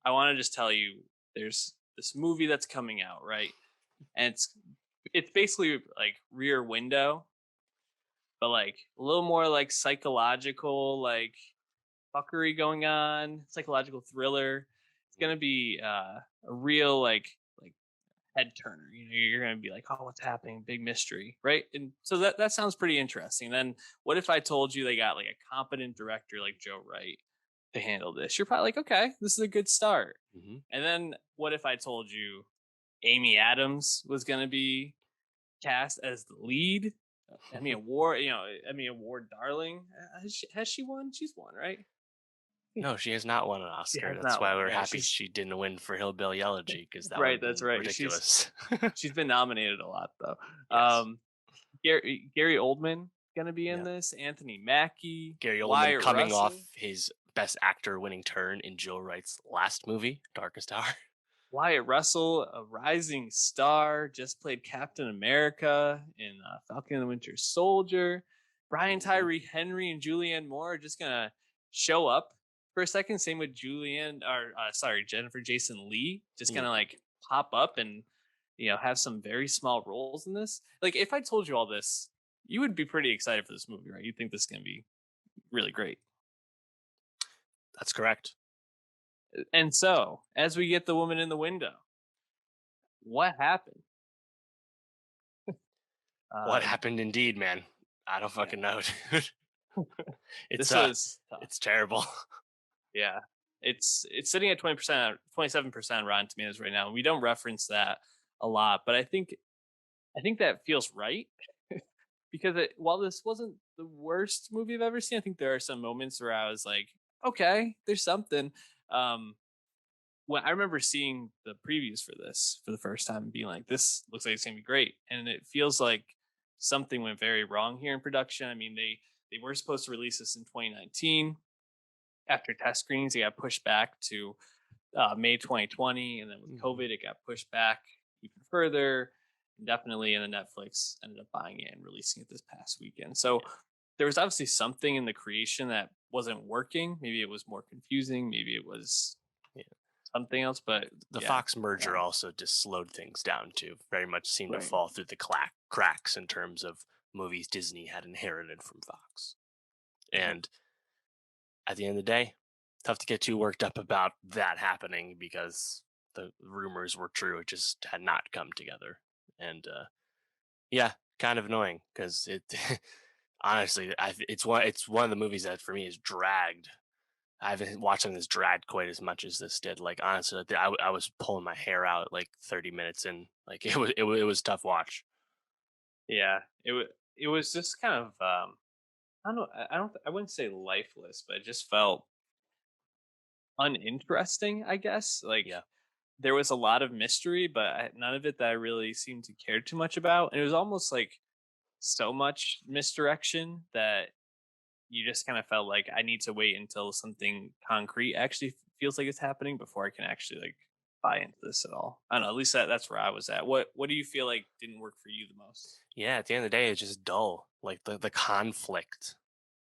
I want to just tell you, there's this movie that's coming out, right? And it's basically like Rear Window, but like a little more like psychological, like fuckery going on, psychological thriller. It's gonna be a real like head turner. You know, you're gonna be like, oh, what's happening? Big mystery, right? And so that sounds pretty interesting. Then what if I told you they got like a competent director like Joe Wright to handle this? You're probably like, okay, this is a good start. Mm-hmm. And then what if I told you Amy Adams was gonna be cast as the lead? Emmy Award, Emmy Award darling. Has she won? She's won, right? No, she has not won an She Oscar. has That's not why won. we're Yeah, happy she's she didn't win for Hillbilly Elegy, because that would right. have That's been right. ridiculous. She's been nominated a lot though. Yes. Gary Oldman gonna be in Yeah. this. Anthony Mackie, Gary Oldman Wyatt coming Russell. off his Best Actor winning turn in Joe Wright's last movie, Darkest Hour. Wyatt Russell, a rising star, just played Captain America in Falcon and the Winter Soldier. Brian Mm-hmm. Tyree Henry and Julianne Moore are just gonna show up for a second. Same with Jennifer Jason Lee, just Yeah. gonna like pop up and have some very small roles in this. Like if I told you all this, you would be pretty excited for this movie, right? You think this is gonna be really great. That's correct. And so, as we get the woman in the window, what happened? What Uh, happened indeed, man? I don't yeah, fucking know, dude. It's this was tough. it's terrible. Yeah, it's sitting at 20%, 27% Rotten Tomatoes right now. We don't reference that a lot, but I think that feels right because while this wasn't the worst movie I've ever seen, I think there are some moments where I was like, okay, there's something. Um, when I remember seeing the previews for this for the first time and being like, this looks like it's gonna be great. And it feels like something went very wrong here in production. I mean, they were supposed to release this in 2019. After test screenings, it got pushed back to May 2020, and then with Mhm. COVID, it got pushed back even further indefinitely, and then Netflix ended up buying it and releasing it this past weekend. So Yeah. there was obviously something in the creation that wasn't working. Maybe it was more confusing. Maybe it was Yeah. something else. But The yeah, Fox merger also just slowed things down too. Very much seemed to right. fall through the cracks in terms of movies Disney had inherited from Fox. Mhm. And at the end of the day, tough to get too worked up about that happening because the rumors were true. It just had not come together. And yeah, kind of annoying because it honestly, it's one of the movies that for me is dragged. I haven't watched something that's dragged quite as much as this did. Like honestly, like, I was pulling my hair out at, like 30 minutes in. Like it was a tough watch. Yeah, it was just kind of I don't know. I wouldn't say lifeless, but it just felt uninteresting. I guess like Yeah. there was a lot of mystery, but none of it that I really seemed to care too much about. And it was almost like so much misdirection that you just kind of felt like I need to wait until something concrete actually feels like it's happening before I can actually like buy into this at all. I don't know. At least that's where I was at. What do you feel like didn't work for you the most? Yeah. At the end of the day, it's just dull. Like the conflict,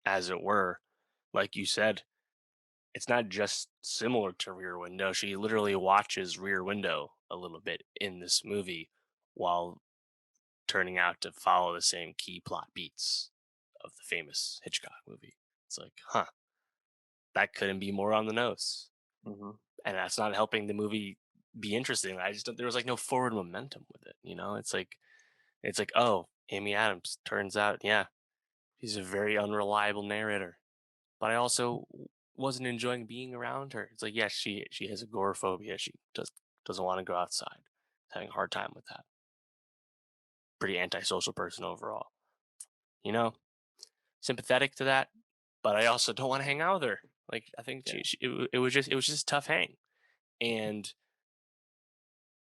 as it were. Like you said, it's not just similar to Rear Window. She literally watches Rear Window a little bit in this movie while turning out to follow the same key plot beats of the famous Hitchcock movie. It's like, huh, that couldn't be more on the nose. Hmm. And that's not helping the movie be interesting. I just don't, there was like no forward momentum with it. It's like, oh, Amy Adams turns out, yeah, she's a very unreliable narrator. But I also wasn't enjoying being around her. It's like, yes, she has agoraphobia. She doesn't want to go outside. Having a hard time with that. Pretty antisocial person overall. You know, sympathetic to that, but I also don't want to hang out with her. Like I think Yeah. it was just a tough hang, and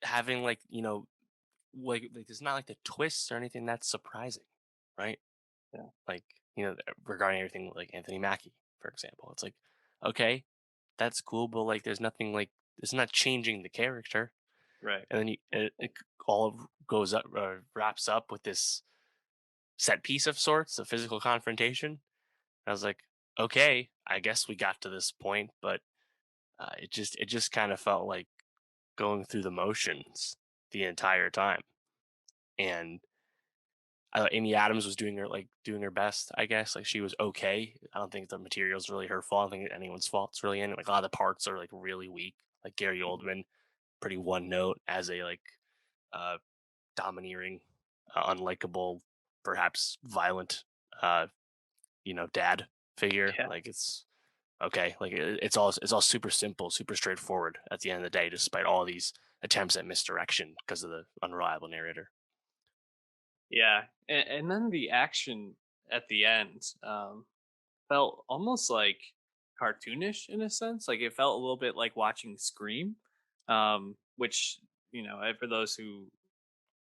having like there's not like the twists or anything that's surprising, right? Yeah. Like regarding everything like Anthony Mackie, for example, it's like okay, that's cool, but like there's nothing like it's not changing the character, Right. and then it all goes up wraps up with this set piece of sorts, a physical confrontation. I was like, okay, I guess we got to this point, but it just kind of felt like going through the motions the entire time. And Amy Adams was doing her best, I guess. Like she was okay. I don't think the material's really her fault. I don't think anyone's fault. It's really in it. Like a lot of the parts are like really weak. Like Gary Mhm. Oldman, pretty one note as a like uh domineering, unlikable, perhaps violent, uh, dad figure. Yeah. Like it's okay. Like it's all super simple, super straightforward at the end of the day, despite all these attempts at misdirection because of the unreliable narrator. Yeah. And then the action at the end felt almost like cartoonish in a sense. Like it felt a little bit like watching Scream, which, for those who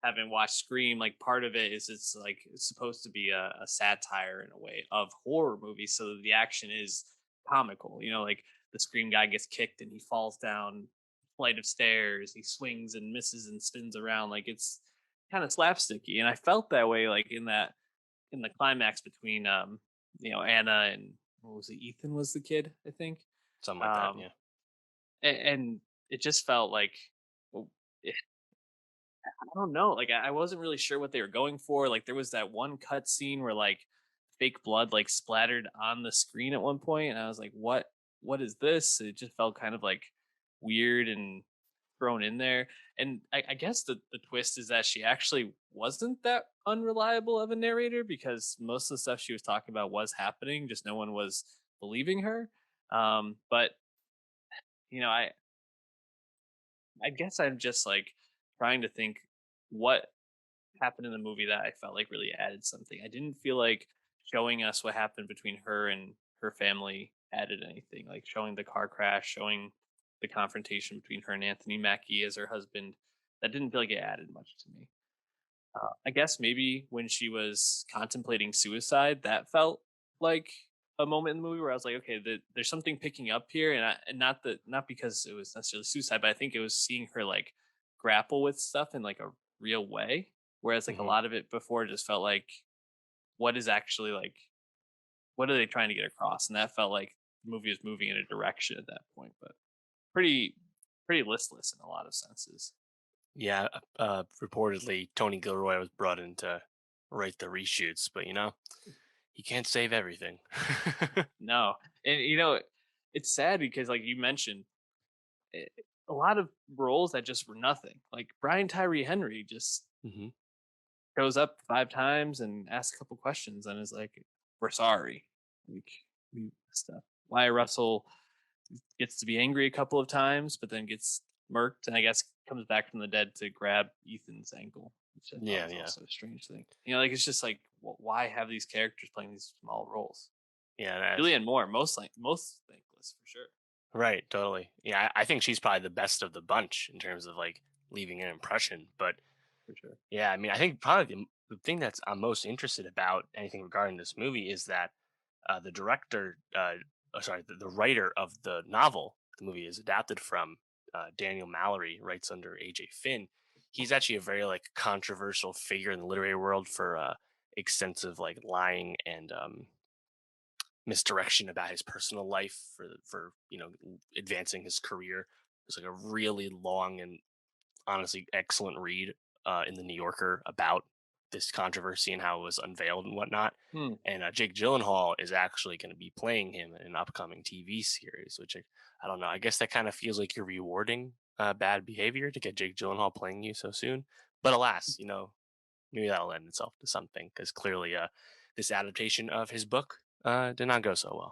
haven't watched Scream, like part of it is it's like it's supposed to be a satire in a way of horror movies, so the action is comical. Like the Scream guy gets kicked and he falls down a flight of stairs, he swings and misses and spins around, like it's kind of slapsticky. And I felt that way, like in the climax between Anna and what was it, Ethan was the kid, I think. Something like that. Um, Yeah. and it just felt like well, I don't know. Like I wasn't really sure what they were going for. Like there was that one cut scene where like fake blood like splattered on the screen at one point, and I was like, What is this?" It just felt kind of like weird and thrown in there. And I guess the twist is that she actually wasn't that unreliable of a narrator, because most of the stuff she was talking about was happening, just no one was believing her. But you know, I guess I'm just like trying to think what happened in the movie that I felt like really added something. I didn't feel like showing us what happened between her and her family added anything. Like showing the car crash, showing the confrontation between her and Anthony Mackie as her husband, that didn't feel like it added much to me. I guess maybe when she was contemplating suicide, that felt like a moment in the movie where I was like, okay, there's something picking up here, and not because it was necessarily suicide, but I think it was seeing her like grapple with stuff in like a real way. Whereas like a Hmm. lot of it before just felt like, what is actually like, what are they trying to get across? And that felt like the movie was moving in a direction at that point, but pretty pretty listless in a lot of senses. Yeah. Reportedly, Tony Gilroy was brought in to write the reshoots, but he can't save everything. No, and it's sad because like you mentioned, eh, a lot of roles that just were nothing. Like Brian Tyree Henry just Hmm. goes up 5 times and asks a couple questions and is like, "We're sorry." Like we stuff. Why Russell gets to be angry a couple of times, but then gets murked, and I guess comes back from the dead to grab Ethan's ankle, which I thought Yeah, was yeah, also a strange thing. Like it's just like, why have these characters playing these small roles? yeah. That's Julianne Moore, most thankless for sure, right. Totally. Yeah, I think she's probably the best of the bunch in terms of like leaving an impression. But for sure. yeah, I mean, I think probably the thing that's I'm most interested about anything regarding this movie is that the director, sorry, the writer of the novel the movie is adapted from, Daniel Mallory, writes under AJ Finn. He's actually a very like controversial figure in the literary world for extensive like lying and misdirection about his personal life for advancing his career. It's like a really long and honestly excellent read in the New Yorker about this controversy and how it was unveiled and whatnot. Hmm. And Jake Gyllenhaal is actually going to be playing him in an upcoming TV series, which I don't know. I guess that kind of feels like you're rewarding bad behavior to get Jake Gyllenhaal playing you so soon. But alas, maybe that'll lend itself to something because clearly this adaptation of his book did not go so well.